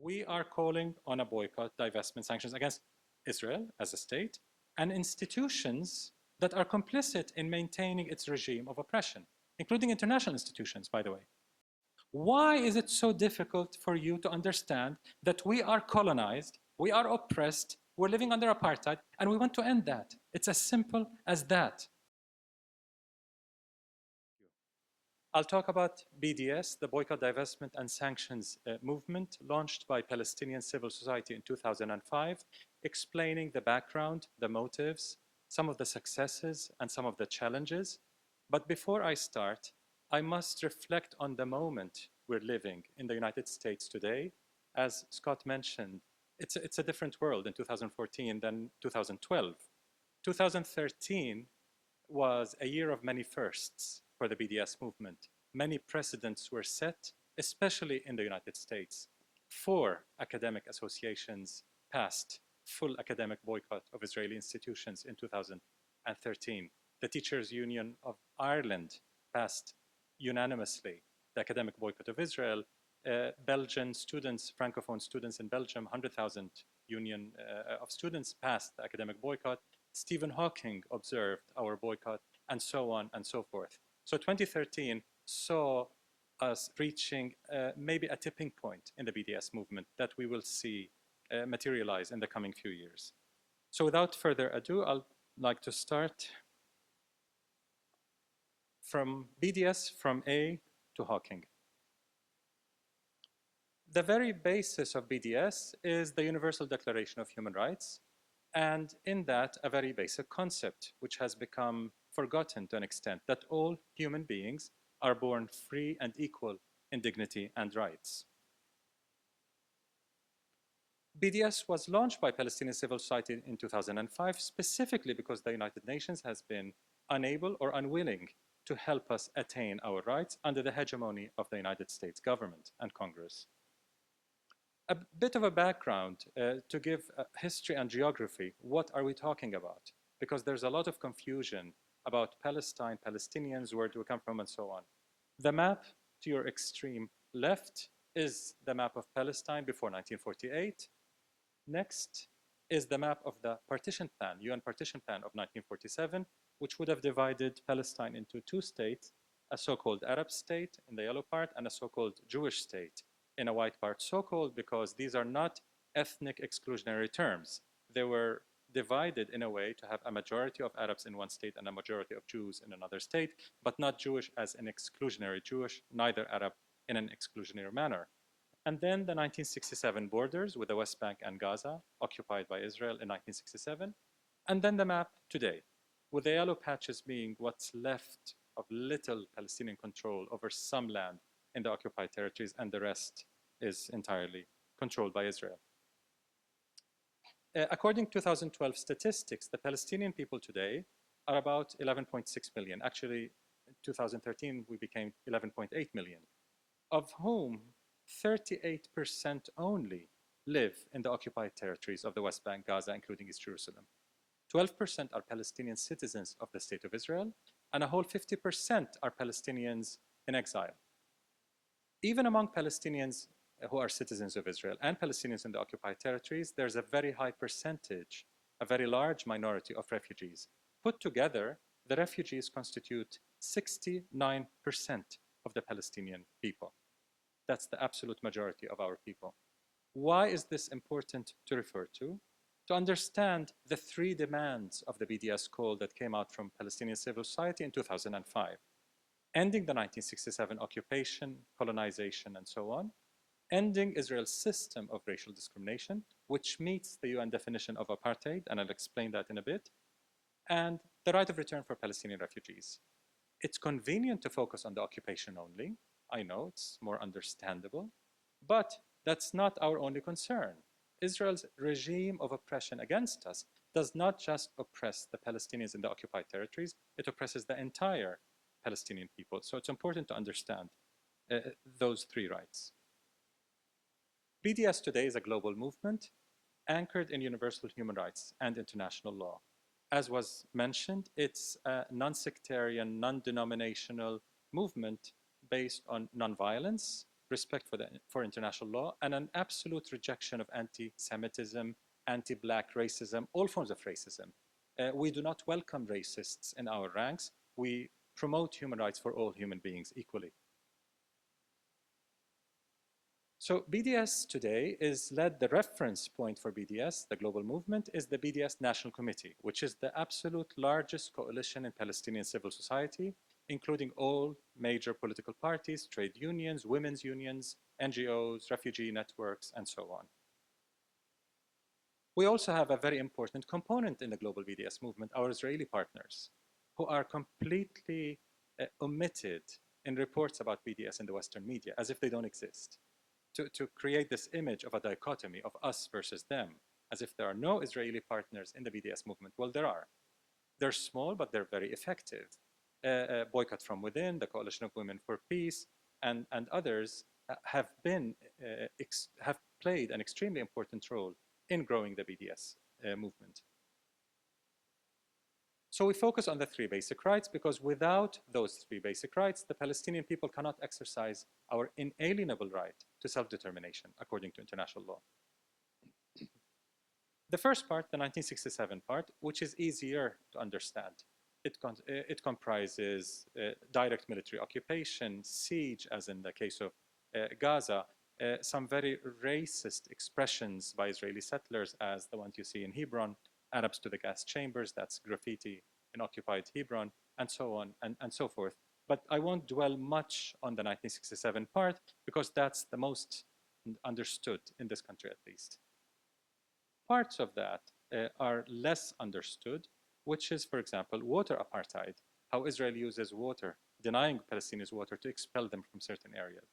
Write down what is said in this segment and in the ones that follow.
We are calling on a boycott, divestment, sanctions against Israel as a state and institutions that are complicit in maintaining its regime of oppression, including international institutions, by the way. Why is it so difficult for you to understand that we are colonized, we are oppressed, we're living under apartheid, and we want to end that? It's as simple as that. I'll talk about BDS, the Boycott, Divestment and Sanctions movement, launched by Palestinian civil society in 2005, explaining the background, the motives, some of the successes, and some of the challenges. But before I start, I must reflect on the moment we're living in the United States today. As Scott mentioned, it's a different world in 2014 than 2012. 2013 was a year of many firsts for the BDS movement. Many precedents were set, especially in the United States. 4 academic associations passed full academic boycott of Israeli institutions in 2013. The Teachers Union of Ireland passed unanimously the academic boycott of Israel. Belgian students, Francophone students in Belgium, 100,000 union of students passed the academic boycott. Stephen Hawking observed our boycott, and so on and so forth. So 2013 saw us reaching maybe a tipping point in the BDS movement that we will see materialize in the coming few years. So without further ado, I'd like to start from BDS, from A to Hawking. The very basis of BDS is the Universal Declaration of Human Rights, and in that, a very basic concept, which has become forgotten to an extent, that all human beings are born free and equal in dignity and rights. BDS was launched by Palestinian civil society in 2005, specifically because the United Nations has been unable or unwilling to help us attain our rights under the hegemony of the United States government and Congress. A bit of a background to give history and geography. What are we talking about? Because there's a lot of confusion about Palestine, Palestinians, where do we come from, and so on. The map to your extreme left is the map of Palestine before 1948. Next is the map of the partition plan, UN partition plan of 1947, which would have divided Palestine into 2 states, a so-called Arab state in the yellow part and a so-called Jewish state in a white part, so-called because these are not ethnic exclusionary terms. They were divided in a way to have a majority of Arabs in one state and a majority of Jews in another state, but not Jewish as an exclusionary Jewish, neither Arab in an exclusionary manner. And then the 1967 borders with the West Bank and Gaza, occupied by Israel in 1967. And then the map today, with the yellow patches being what's left of little Palestinian control over some land in the occupied territories, and the rest is entirely controlled by Israel. According to 2012 statistics, the Palestinian people today are about 11.6 million. Actually, in 2013, we became 11.8 million, of whom 38% only live in the occupied territories of the West Bank, Gaza, including East Jerusalem. 12% are Palestinian citizens of the State of Israel, and a whole 50% are Palestinians in exile. Even among Palestinians who are citizens of Israel and Palestinians in the occupied territories, there's a very high percentage, a very large minority of refugees. Put together, the refugees constitute 69% of the Palestinian people. That's the absolute majority of our people. Why is this important to refer to? To understand the 3 demands of the BDS call that came out from Palestinian civil society in 2005. Ending the 1967 occupation, colonization, and so on. Ending Israel's system of racial discrimination, which meets the UN definition of apartheid, and I'll explain that in a bit. And the right of return for Palestinian refugees. It's convenient to focus on the occupation only. I know, it's more understandable. But that's not our only concern. Israel's regime of oppression against us does not just oppress the Palestinians in the occupied territories, it oppresses the entire Palestinian people. So it's important to understand those 3 rights. BDS today is a global movement anchored in universal human rights and international law. As was mentioned, it's a non-sectarian, non-denominational movement based on nonviolence, respect for international law, and an absolute rejection of anti-Semitism, anti-Black racism, all forms of racism. We do not welcome racists in our ranks. We promote human rights for all human beings equally. So BDS today is led, the reference point for BDS, the global movement, is the BDS National Committee, which is the absolute largest coalition in Palestinian civil society, including all major political parties, trade unions, women's unions, NGOs, refugee networks, and so on. We also have a very important component in the global BDS movement, our Israeli partners, who are completely omitted in reports about BDS in the Western media, as if they don't exist. To create this image of a dichotomy of us versus them, as if there are no Israeli partners in the BDS movement. Well, there are. They're small, but they're very effective. Boycott from Within, the Coalition of Women for Peace, and others have played an extremely important role in growing the BDS movement. So we focus on the three basic rights because without those three basic rights, the Palestinian people cannot exercise our inalienable right to self-determination according to international law. The first part, the 1967 part, which is easier to understand. It comprises direct military occupation, siege, as in the case of Gaza, some very racist expressions by Israeli settlers as the ones you see in Hebron, Arabs to the gas chambers, that's graffiti in occupied Hebron, and so on and so forth. But I won't dwell much on the 1967 part because that's the most understood in this country at least. Parts of that are less understood, which is, for example, water apartheid, how Israel uses water, denying Palestinians water to expel them from certain areas.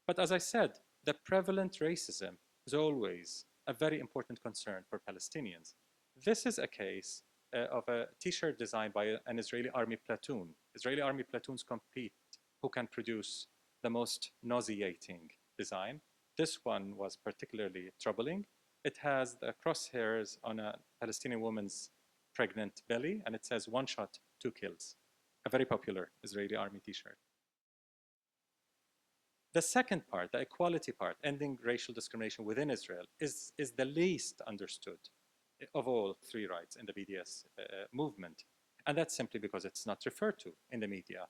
But as I said, the prevalent racism is always a very important concern for Palestinians. This is a case of a t-shirt designed by an Israeli army platoon. Israeli army platoons compete who can produce the most nauseating design. This one was particularly troubling. It has the crosshairs on a Palestinian woman's pregnant belly, and it says 1 shot, 2 kills. A very popular Israeli army t-shirt. The second part, the equality part, ending racial discrimination within Israel, is the least understood of all three rights in the BDS movement. And that's simply because it's not referred to in the media.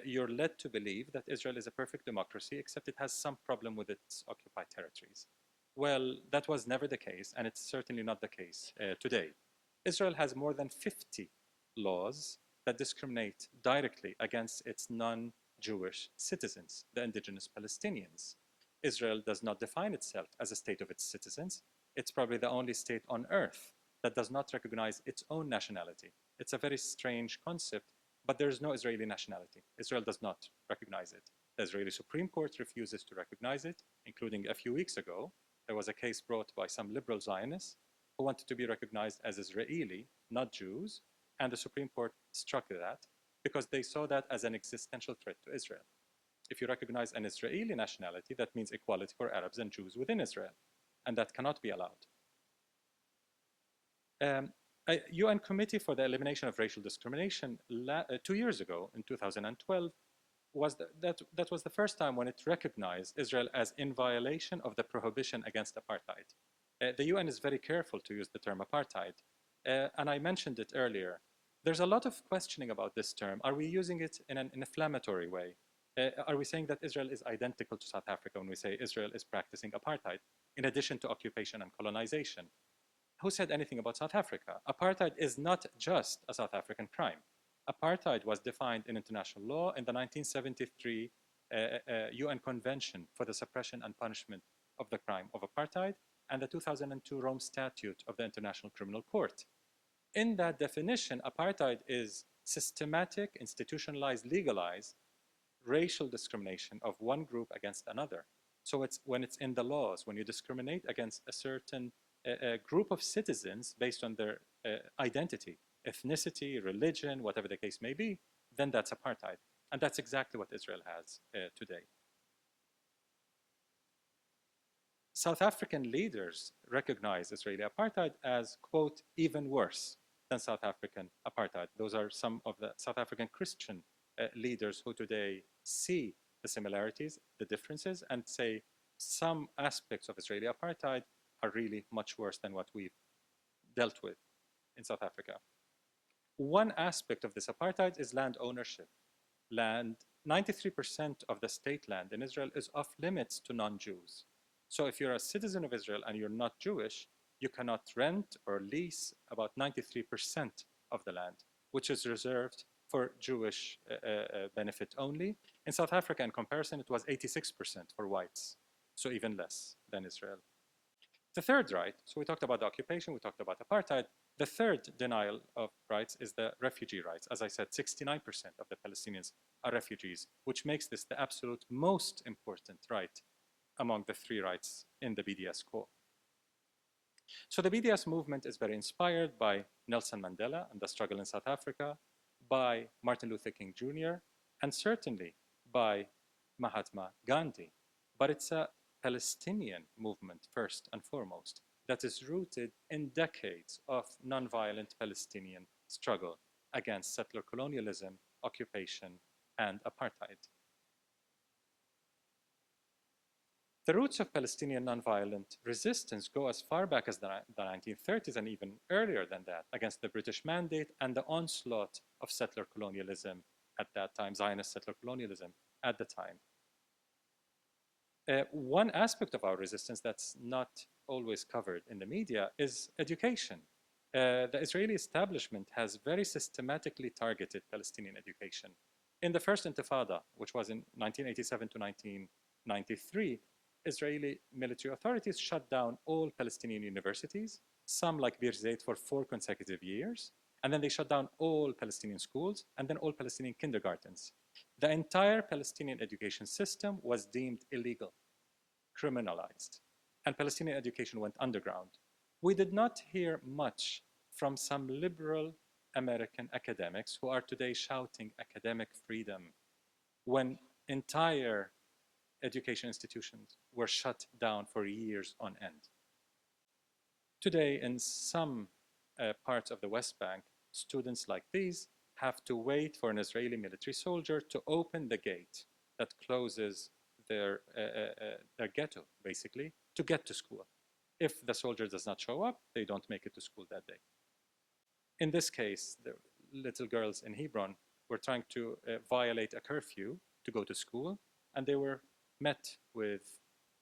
You're led to believe that Israel is a perfect democracy, except it has some problem with its occupied territories. Well, that was never the case, and it's certainly not the case today. Israel has more than 50 laws that discriminate directly against its non-Jewish citizens, the indigenous Palestinians. Israel does not define itself as a state of its citizens. It's probably the only state on earth that does not recognize its own nationality. It's a very strange concept, but there is no Israeli nationality. Israel does not recognize it. The Israeli Supreme Court refuses to recognize it, including a few weeks ago. There was a case brought by some liberal Zionists who wanted to be recognized as Israeli, not Jews, and the Supreme Court struck that because they saw that as an existential threat to Israel. If you recognize an Israeli nationality, that means equality for Arabs and Jews within Israel, and that cannot be allowed. A UN Committee for the Elimination of Racial Discrimination 2 years ago, in 2012, that was the first time when it recognized Israel as in violation of the prohibition against apartheid. The UN is very careful to use the term apartheid, and I mentioned it earlier. There's a lot of questioning about this term. Are we using it in an inflammatory way? Are we saying that Israel is identical to South Africa when we say Israel is practicing apartheid, in addition to occupation and colonization? Who said anything about South Africa? Apartheid is not just a South African crime. Apartheid was defined in international law in the 1973 UN Convention for the Suppression and Punishment of the Crime of Apartheid and the 2002 Rome Statute of the International Criminal Court. In that definition, apartheid is systematic, institutionalized, legalized racial discrimination of one group against another. So when it's in the laws, when you discriminate against a certain group of citizens based on their identity, ethnicity, religion, whatever the case may be, then that's apartheid. And that's exactly what Israel has today. South African leaders recognize Israeli apartheid as, quote, even worse than South African apartheid. Those are some of the South African Christian leaders who today see the similarities, the differences, and say some aspects of Israeli apartheid are really much worse than what we've dealt with in South Africa. One aspect of this apartheid is land ownership. Land, 93% of the state land in Israel is off limits to non-Jews. So if you're a citizen of Israel and you're not Jewish, you cannot rent or lease about 93% of the land, which is reserved for Jewish benefit only. In South Africa, in comparison, it was 86% for whites, so even less than Israel. The third right, so we talked about the occupation, we talked about apartheid. The third denial of rights is the refugee rights. As I said, 69% of the Palestinians are refugees, which makes this the absolute most important right among the three rights in the BDS core. So the BDS movement is very inspired by Nelson Mandela and the struggle in South Africa, by Martin Luther King Jr., and certainly by Mahatma Gandhi. But it's a Palestinian movement first and foremost that is rooted in decades of nonviolent Palestinian struggle against settler colonialism, occupation, and apartheid. The roots of Palestinian nonviolent resistance go as far back as the 1930s and even earlier than that, against the British Mandate and the onslaught of settler colonialism at that time, Zionist settler colonialism at the time. One aspect of our resistance that's not always covered in the media is education. The Israeli establishment has very systematically targeted Palestinian education. In the first Intifada, which was in 1987 to 1993, Israeli military authorities shut down all Palestinian universities, some like Bir Zayt for 4 consecutive years, and then they shut down all Palestinian schools and then all Palestinian kindergartens. The entire Palestinian education system was deemed illegal, criminalized, and Palestinian education went underground. We did not hear much from some liberal American academics who are today shouting academic freedom when entire education institutions were shut down for years on end. Today, in some parts of the West Bank, students like these have to wait for an Israeli military soldier to open the gate that closes their ghetto, basically, to get to school. If the soldier does not show up, they don't make it to school that day. In this case, the little girls in Hebron were trying to violate a curfew to go to school, and they were met with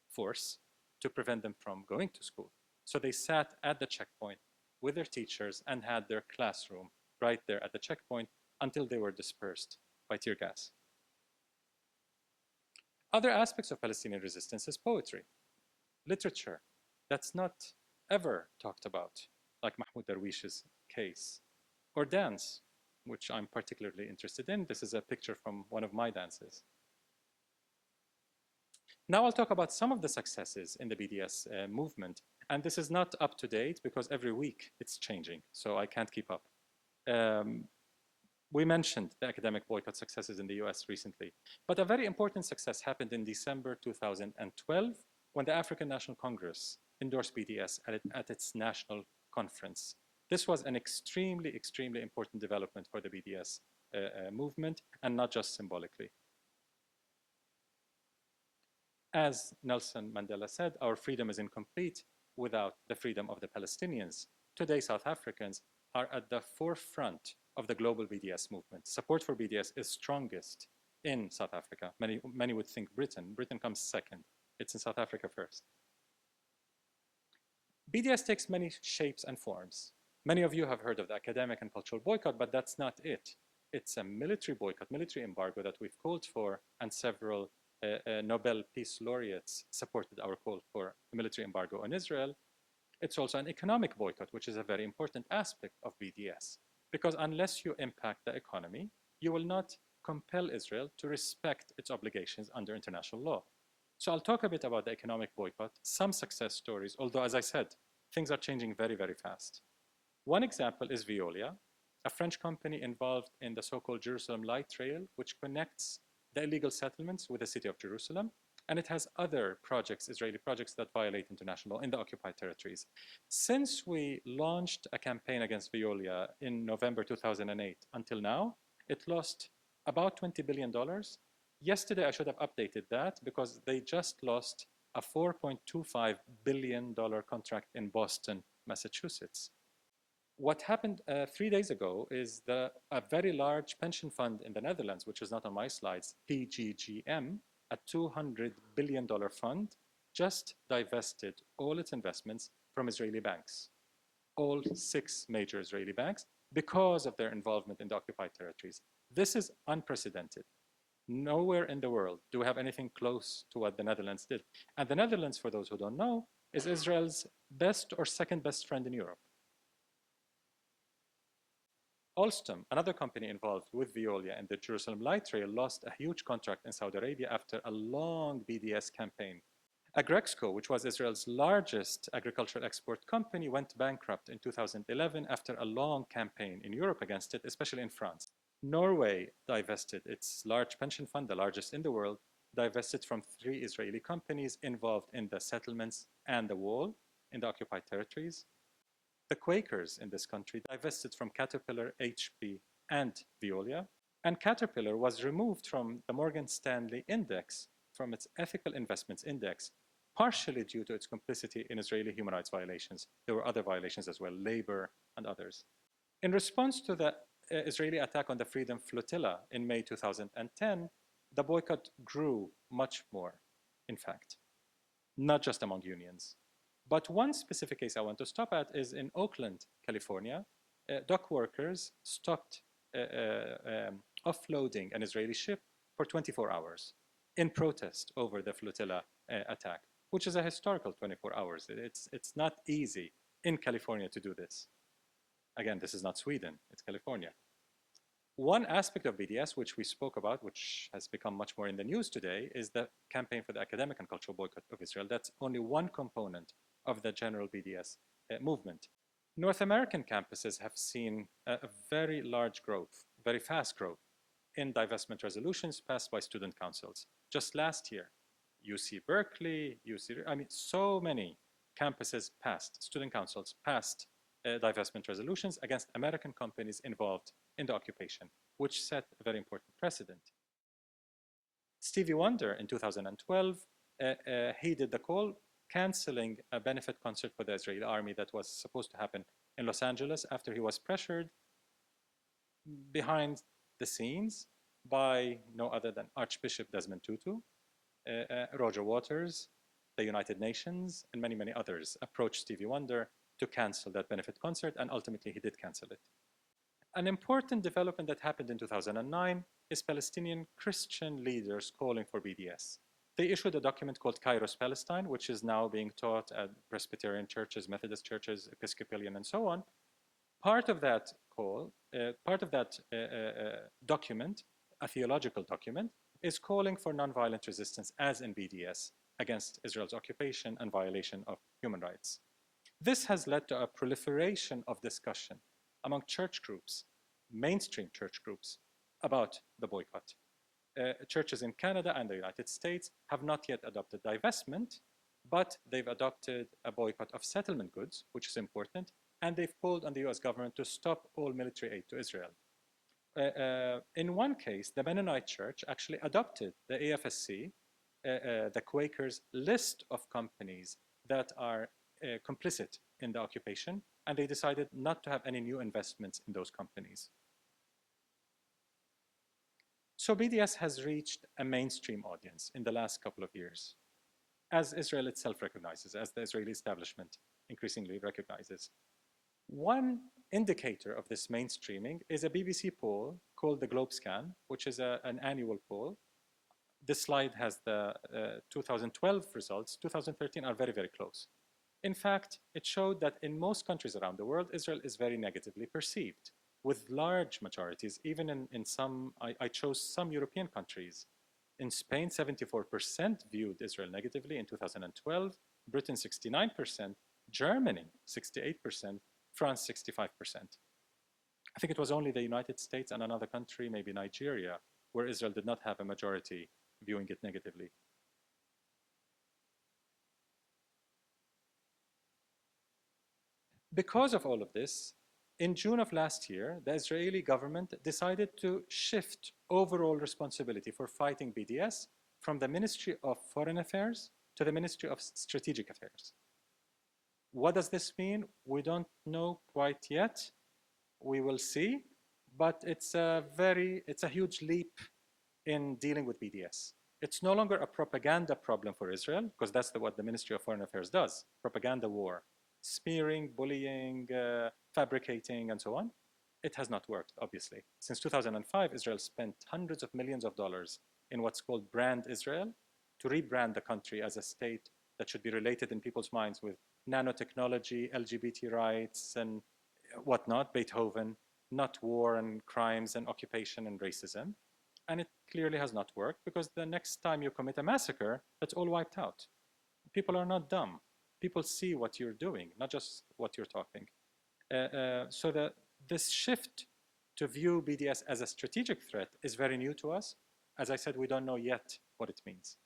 force to prevent them from going to school. So they sat at the checkpoint with their teachers and had their classroom right there at the checkpoint until they were dispersed by tear gas. Other aspects of Palestinian resistance is poetry, literature, that's not ever talked about, like Mahmoud Darwish's case, or dance, which I'm particularly interested in. This is a picture from one of my dances. Now I'll talk about some of the successes in the BDS movement. And this is not up to date because every week it's changing, so I can't keep up. We mentioned the academic boycott successes in the US recently, but a very important success happened in December 2012 when the African National Congress endorsed BDS at its national conference. This was an extremely, extremely important development for the BDS movement, and not just symbolically. As Nelson Mandela said, our freedom is incomplete without the freedom of the Palestinians. Today, South Africans are at the forefront of the global BDS movement. Support for BDS is strongest in South Africa. Many would think Britain. Britain comes second. It's in South Africa first. BDS takes many shapes and forms. Many of you have heard of the academic and cultural boycott, but that's not it. It's a military boycott, military embargo that we've called for, and several Nobel Peace Laureates supported our call for a military embargo on Israel. It's also an economic boycott, which is a very important aspect of BDS, because unless you impact the economy, you will not compel Israel to respect its obligations under international law. So I'll talk a bit about the economic boycott, some success stories, although as I said, things are changing very, very fast. One example is Veolia, a French company involved in the so-called Jerusalem Light Rail, which connects the illegal settlements with the city of Jerusalem, and it has other projects, Israeli projects, that violate international law in the occupied territories. Since we launched a campaign against Veolia in November 2008 until now, it lost about $20 billion Yesterday, I should have updated that because they just lost a $4.25 billion contract in Boston, Massachusetts. What happened 3 days ago is a very large pension fund in the Netherlands, which is not on my slides, PGGM, a $200 billion fund, just divested all its investments from Israeli banks, all 6 major Israeli banks, because of their involvement in the occupied territories. This is unprecedented. Nowhere in the world do we have anything close to what the Netherlands did. And the Netherlands, for those who don't know, is Israel's best or second best friend in Europe. Alstom, another company involved with Veolia and the Jerusalem Light Rail, lost a huge contract in Saudi Arabia after a long BDS campaign. Agrexco, which was Israel's largest agricultural export company, went bankrupt in 2011 after a long campaign in Europe against it, especially in France. Norway divested its large pension fund, the largest in the world, divested from 3 Israeli companies involved in the settlements and the wall in the occupied territories. The Quakers in this country divested from Caterpillar, HP, and Veolia, and Caterpillar was removed from the Morgan Stanley Index, from its Ethical Investments Index, partially due to its complicity in Israeli human rights violations. There were other violations as well, labor and others. In response to the Israeli attack on the Freedom Flotilla in May 2010, the boycott grew much more, in fact, not just among unions. But one specific case I want to stop at is in Oakland, California. Dock workers stopped offloading an Israeli ship for 24 hours in protest over the flotilla attack, which is a historical 24 hours. It's not easy in California to do this. Again, this is not Sweden, it's California. One aspect of BDS, which we spoke about, which has become much more in the news today, is the campaign for the academic and cultural boycott of Israel. That's only one component of the general BDS movement. North American campuses have seen a very large growth, very fast growth in divestment resolutions passed by student councils. Just last year, UC Berkeley, so many campuses passed, student councils passed divestment resolutions against American companies involved in the occupation, which set a very important precedent. Stevie Wonder in 2012 heeded the call, canceling a benefit concert for the Israeli army that was supposed to happen in Los Angeles after he was pressured behind the scenes by no other than Archbishop Desmond Tutu, Roger Waters, the United Nations, and many, many others approached Stevie Wonder to cancel that benefit concert, and ultimately he did cancel it. An important development that happened in 2009 is Palestinian Christian leaders calling for BDS. They issued a document called Kairos Palestine, which is now being taught at Presbyterian churches, Methodist churches, Episcopalian, and so on. Part of that call, document, a theological document, is calling for nonviolent resistance, as in BDS, against Israel's occupation and violation of human rights. This has led to a proliferation of discussion among church groups, mainstream church groups, about the boycott. Churches in Canada and the United States have not yet adopted divestment, but they've adopted a boycott of settlement goods, which is important, and they've called on the US government to stop all military aid to Israel. In one case, the Mennonite Church actually adopted the AFSC, the Quakers' list of companies that are complicit in the occupation, and they decided not to have any new investments in those companies. So BDS has reached a mainstream audience in the last couple of years, as Israel itself recognizes, as the Israeli establishment increasingly recognizes. One indicator of this mainstreaming is a BBC poll called the Globe Scan, which is an annual poll. This slide has the 2012 results. 2013 are very, very close. In fact, it showed that in most countries around the world, Israel is very negatively perceived, with large majorities, even in some, I chose some European countries. In Spain, 74% viewed Israel negatively in 2012, Britain 69%, Germany 68%, France 65%. I think it was only the United States and another country, maybe Nigeria, where Israel did not have a majority viewing it negatively. Because of all of this, In June of last year, the Israeli government decided to shift overall responsibility for fighting BDS from the Ministry of Foreign Affairs to the Ministry of Strategic Affairs. What does this mean? We don't know quite yet. We will see, but it's a huge leap in dealing with BDS. It's no longer a propaganda problem for Israel, because that's what the Ministry of Foreign Affairs does, propaganda war, smearing, bullying, fabricating, and so on. It has not worked, obviously. Since 2005, Israel spent hundreds of millions of dollars in what's called Brand Israel, to rebrand the country as a state that should be related in people's minds with nanotechnology, LGBT rights, and whatnot, Beethoven, not war and crimes and occupation and racism. And it clearly has not worked, because the next time you commit a massacre, that's all wiped out. People are not dumb. People see what you're doing, not just what you're talking. So this shift to view BDS as a strategic threat is very new to us. As I said, we don't know yet what it means.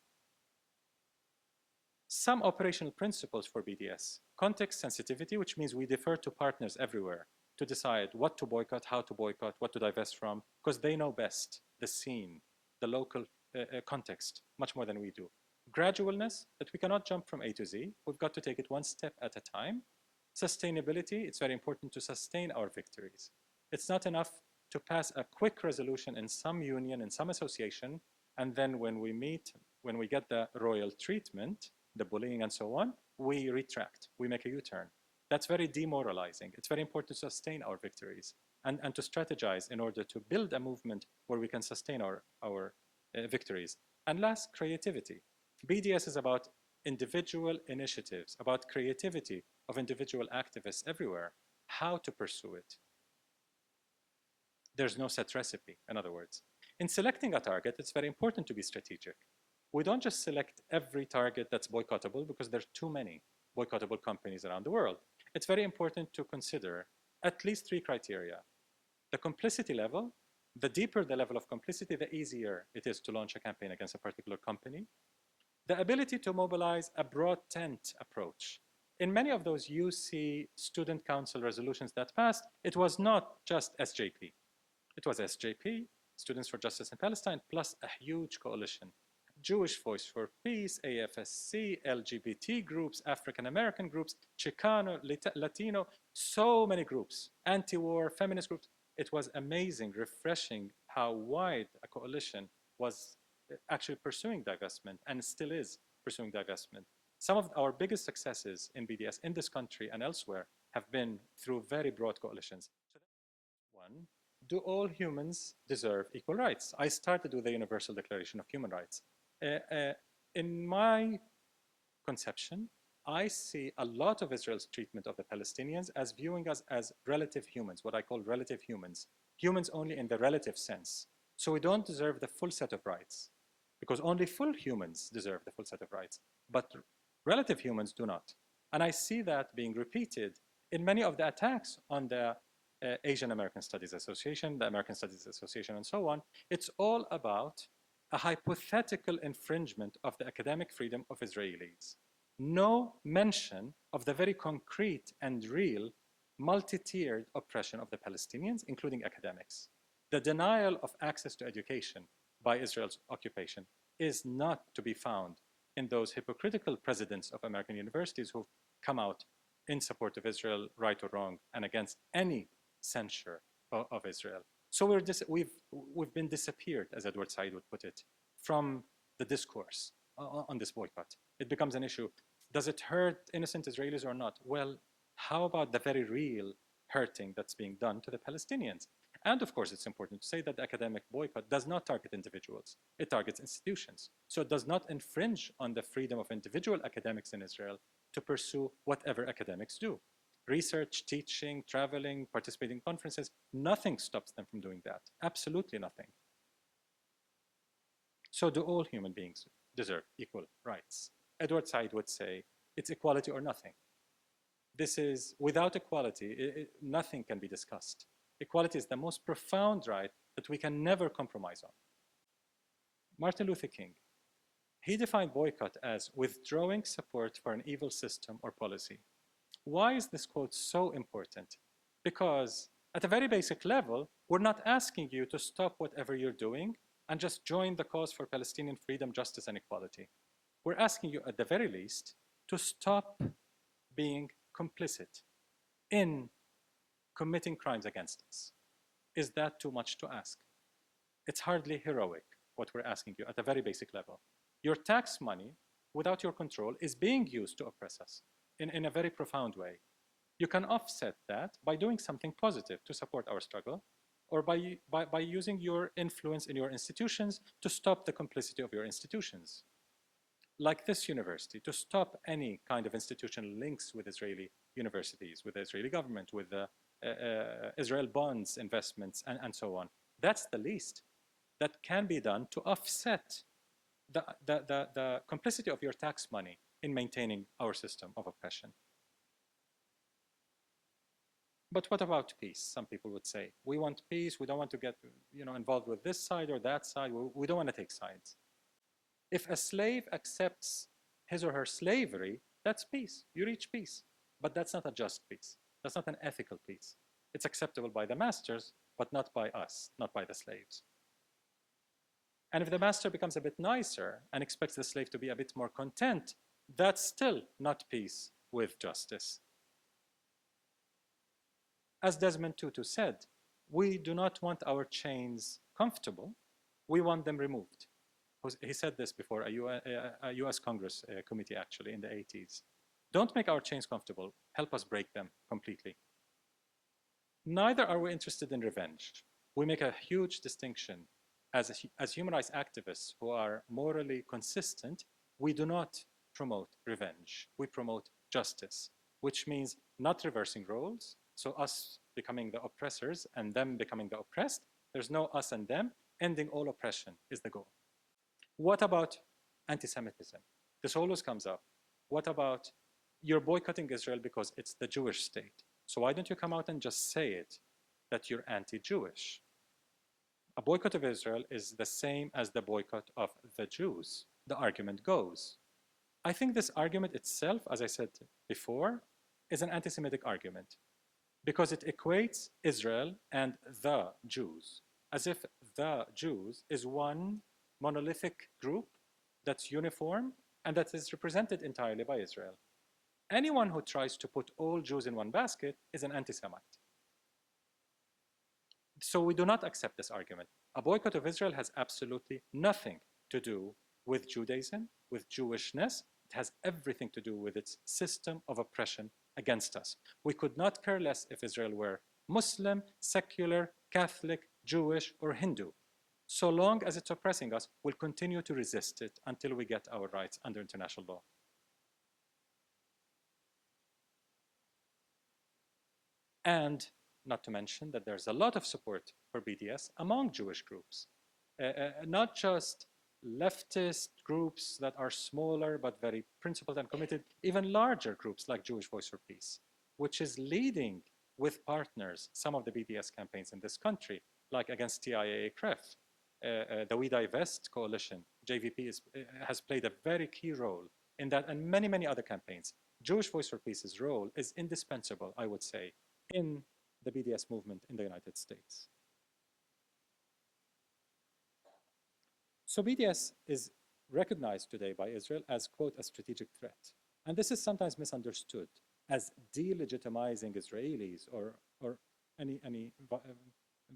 Some operational principles for BDS: context sensitivity, which means we defer to partners everywhere to decide what to boycott, how to boycott, what to divest from, because they know best the scene, the local context, much more than we do. Gradualness, that we cannot jump from A to Z. We've got to take it one step at a time. Sustainability, it's very important to sustain our victories. It's not enough to pass a quick resolution in some union, in some association, and then when we meet, when we get the royal treatment, the bullying and so on, we retract, we make a U-turn. That's very demoralizing. It's very important to sustain our victories and to strategize in order to build a movement where we can sustain our victories. And last, creativity. BDS is about individual initiatives, about creativity of individual activists everywhere, how to pursue it. There's no set recipe, in other words. In selecting a target, it's very important to be strategic. We don't just select every target that's boycottable, because there are too many boycottable companies around the world. It's very important to consider at least 3 criteria. The complicity level. The deeper the level of complicity, the easier it is to launch a campaign against a particular company. The ability to mobilize a broad tent approach. In many of those UC Student Council resolutions that passed, it was not just SJP. It was SJP, Students for Justice in Palestine, plus a huge coalition. Jewish Voice for Peace, AFSC, LGBT groups, African American groups, Chicano, Latino, so many groups, anti-war, feminist groups. It was amazing, refreshing how wide a coalition was actually pursuing divestment, and still is pursuing divestment. Some of our biggest successes in BDS in this country and elsewhere have been through very broad coalitions. One, do all humans deserve equal rights? I started with the Universal Declaration of Human Rights. In my conception, I see a lot of Israel's treatment of the Palestinians as viewing us as relative humans, what I call relative humans. Humans only in the relative sense. So we don't deserve the full set of rights, because only full humans deserve the full set of rights, but relative humans do not. And I see that being repeated in many of the attacks on the Asian American Studies Association, the American Studies Association, and so on. It's all about a hypothetical infringement of the academic freedom of Israelis. No mention of the very concrete and real multi-tiered oppression of the Palestinians, including academics. The denial of access to education by Israel's occupation is not to be found in those hypocritical presidents of American universities who've come out in support of Israel, right or wrong, and against any censure of Israel. So we've been disappeared, as Edward Said would put it, from the discourse on this boycott. It becomes an issue. Does it hurt innocent Israelis or not? Well, how about the very real hurting that's being done to the Palestinians? And of course, it's important to say that the academic boycott does not target individuals. It targets institutions. So it does not infringe on the freedom of individual academics in Israel to pursue whatever academics do. Research, teaching, traveling, participating in conferences, nothing stops them from doing that. Absolutely nothing. So do all human beings deserve equal rights? Edward Said would say, it's equality or nothing. This is, without equality, nothing can be discussed. Equality is the most profound right that we can never compromise on. Martin Luther King, he defined boycott as withdrawing support for an evil system or policy. Why is this quote so important? Because at a very basic level, we're not asking you to stop whatever you're doing and just join the cause for Palestinian freedom, justice, and equality. We're asking you, at the very least, to stop being complicit in committing crimes against us. Is that too much to ask? It's hardly heroic, what we're asking you at a very basic level. Your tax money, without your control, is being used to oppress us in a very profound way. You can offset that by doing something positive to support our struggle, or by using your influence in your institutions to stop the complicity of your institutions. Like this university, to stop any kind of institutional links with Israeli universities, with the Israeli government, with the Israel bonds investments, and so on. That's the least that can be done to offset the complicity of your tax money in maintaining our system of oppression. But what about peace? Some people would say, we want peace, we don't want to get involved with this side or that side, we don't want to take sides. If a slave accepts his or her slavery, that's peace, you reach peace. But that's not a just peace, that's not an ethical peace. It's acceptable by the masters, but not by us, not by the slaves. And if the master becomes a bit nicer and expects the slave to be a bit more content, that's still not peace with justice. As Desmond Tutu said, we do not want our chains comfortable, we want them removed. He said this before a US Congress committee actually in the 80s. Don't make our chains comfortable, help us break them completely. Neither are we interested in revenge. We make a huge distinction. As human rights activists who are morally consistent, we do not promote revenge. We promote justice, which means not reversing roles, so us becoming the oppressors and them becoming the oppressed. There's no us and them. Ending all oppression is the goal. What about anti-Semitism? This always comes up. What about you're boycotting Israel because it's the Jewish state? So why don't you come out and just say it, that you're anti-Jewish? A boycott of Israel is the same as the boycott of the Jews, the argument goes. I think this argument itself, as I said before, is an anti-Semitic argument because it equates Israel and the Jews, as if the Jews is one monolithic group that's uniform and that is represented entirely by Israel. Anyone who tries to put all Jews in one basket is an anti-Semite. So we do not accept this argument. A boycott of Israel has absolutely nothing to do with Judaism, with Jewishness. It has everything to do with its system of oppression against us. We could not care less if Israel were Muslim, secular, Catholic, Jewish, or Hindu. So long as it's oppressing us, we'll continue to resist it until we get our rights under international law. And not to mention that there's a lot of support for BDS among Jewish groups, not just leftist groups that are smaller but very principled and committed, even larger groups like Jewish Voice for Peace, which is leading with partners some of the BDS campaigns in this country, like against TIAA-CREF. The We Divest coalition, JVP, has played a very key role in that, and many, many other campaigns. Jewish Voice for Peace's role is indispensable, I would say, in the BDS movement in the United States. So BDS is recognized today by Israel as, quote, a strategic threat. And this is sometimes misunderstood as delegitimizing Israelis or any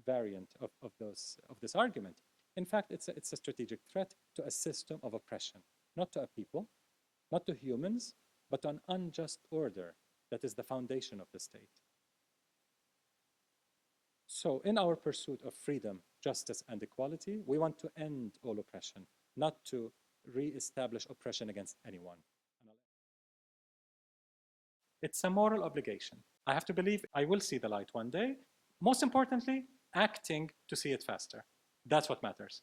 variant of this argument. In fact, it's a strategic threat to a system of oppression, not to a people, not to humans, but to an unjust order that is the foundation of the state. So in our pursuit of freedom, justice, and equality, we want to end all oppression, not to re-establish oppression against anyone. It's a moral obligation. I have to believe I will see the light one day. Most importantly, acting to see it faster. That's what matters.